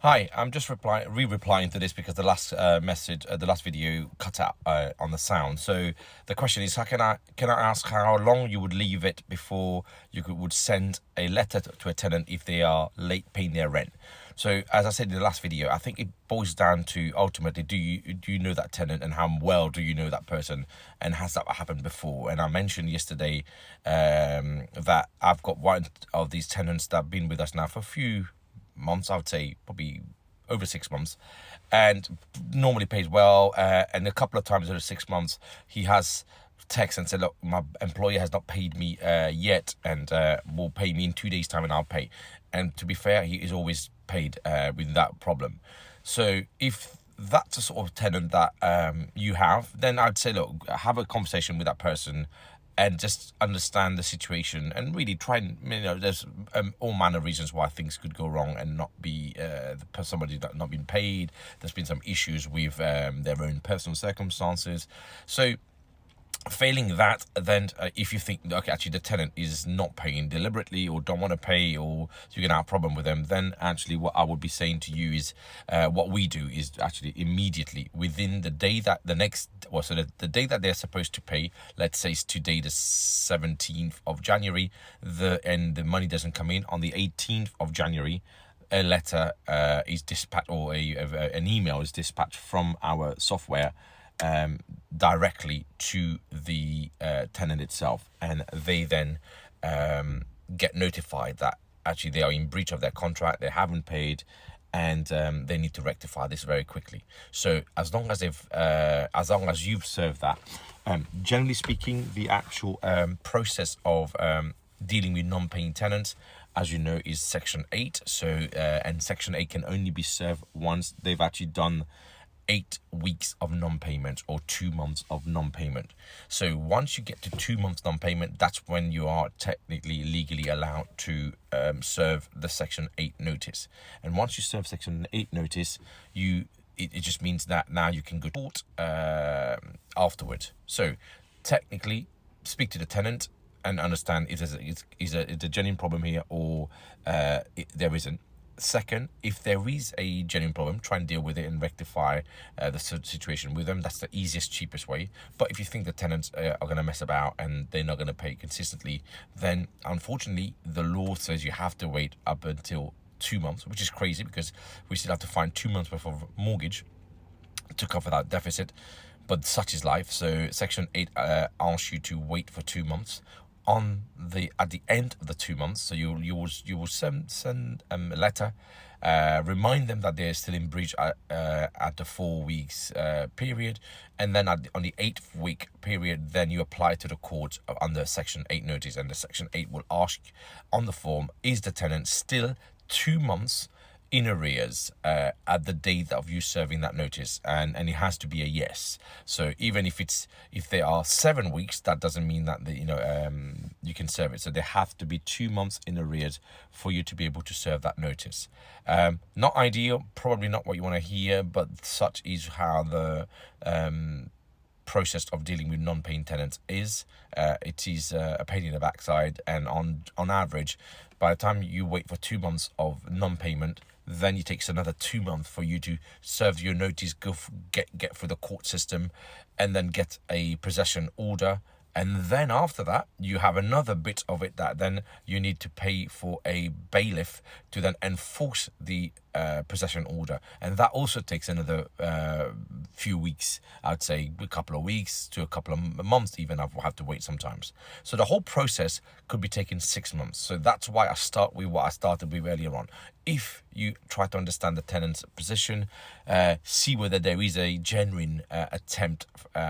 Hi, I'm just replying to this because the last the last video cut out on the sound. So the question is, how can I ask how long you would leave it before would send a letter to a tenant if they are late paying their rent? So as I said in the last video, I think it boils down to ultimately, do you know that tenant, and how well do you know that person, and has that happened before? And I mentioned yesterday that I've got one of these tenants that have been with us now for a few months, I would say probably over 6 months, and normally pays well. And a couple of times over 6 months, he has text and said, "Look, my employer has not paid me yet, and will pay me in 2 days' time, and I'll pay." And to be fair, he is always paid with that problem. So if that's a sort of tenant that you have, then I'd say, look, have a conversation with that person and just understand the situation, and really try and, there's all manner of reasons why things could go wrong and not be somebody that not been paid. There's been some issues with their own personal circumstances. So failing that, then if you think, okay, actually the tenant is not paying deliberately or don't want to pay, or you're gonna have a problem with them, then actually what I would be saying to you is what we do is actually immediately within the day that the day that they're supposed to pay, let's say it's today the 17th of January, and the money doesn't come in on the 18th of January, a letter is dispatched, or an email is dispatched from our software directly to the tenant itself, and they then get notified that actually they are in breach of their contract, they haven't paid, and they need to rectify this very quickly. So as long as you've served that, generally speaking, the actual process of dealing with non-paying tenants, as you know, is Section 8. So and Section 8 can only be served once they've actually done 8 weeks of non-payment or 2 months of non-payment. So once you get to 2 months non-payment, that's when you are technically legally allowed to serve the Section 8 notice. And once you serve Section 8 notice, it just means that now you can go to court afterwards. So technically, speak to the tenant and understand if is a genuine problem here, or there isn't. Second, if there is a genuine problem, try and deal with it and rectify the situation with them. That's the easiest, cheapest way. But if you think the tenants are going to mess about and they're not going to pay consistently, then unfortunately the law says you have to wait up until 2 months, which is crazy because we still have to find 2 months worth of mortgage to cover that deficit. But such is life. So Section 8 asks you to wait for 2 months. At the end of the 2 months, so you will send a letter, remind them that they're still in breach at the 4 weeks period, and then on the 8th week period, then you apply to the court under Section 8 notice, and the Section 8 will ask on the form, is the tenant still 2 months in arrears at the date of you serving that notice, and it has to be a yes. So even if there are 7 weeks, that doesn't mean that you can serve it. So there have to be 2 months in arrears for you to be able to serve that notice. Not ideal, probably not what you want to hear, but such is how the process of dealing with non-paying tenants is. It is a pain in the backside, and on average, by the time you wait for 2 months of non-payment, then it takes another 2 months for you to serve your notice, get through the court system, and then get a possession order. And then after that, you have another bit of it that then you need to pay for a bailiff to then enforce the possession order. And that also takes another few weeks, I'd say a couple of weeks to a couple of months even. I've had to wait sometimes. So the whole process could be taking 6 months. So that's why I start with what I started with earlier on. If you try to understand the tenant's position, see whether there is a genuine attempt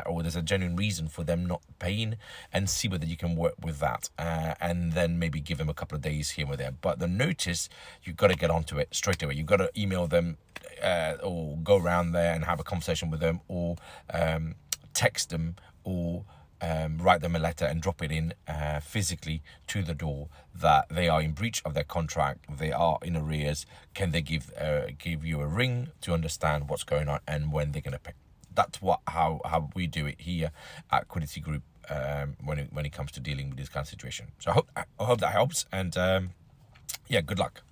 or there's a genuine reason for them not paying, and see whether you can work with that, and then maybe give them a couple of days here or there. But the notice, you've got to get onto it straight away. You've got to email them or go around there and have a conversation with them, or text them, or write them a letter and drop it in physically to the door that they are in breach of their contract, they are in arrears. Can they give you a ring to understand what's going on and when they're going to pay? That's how we do it here at Quality Group when it comes to dealing with this kind of situation. So I hope that helps, and yeah, good luck.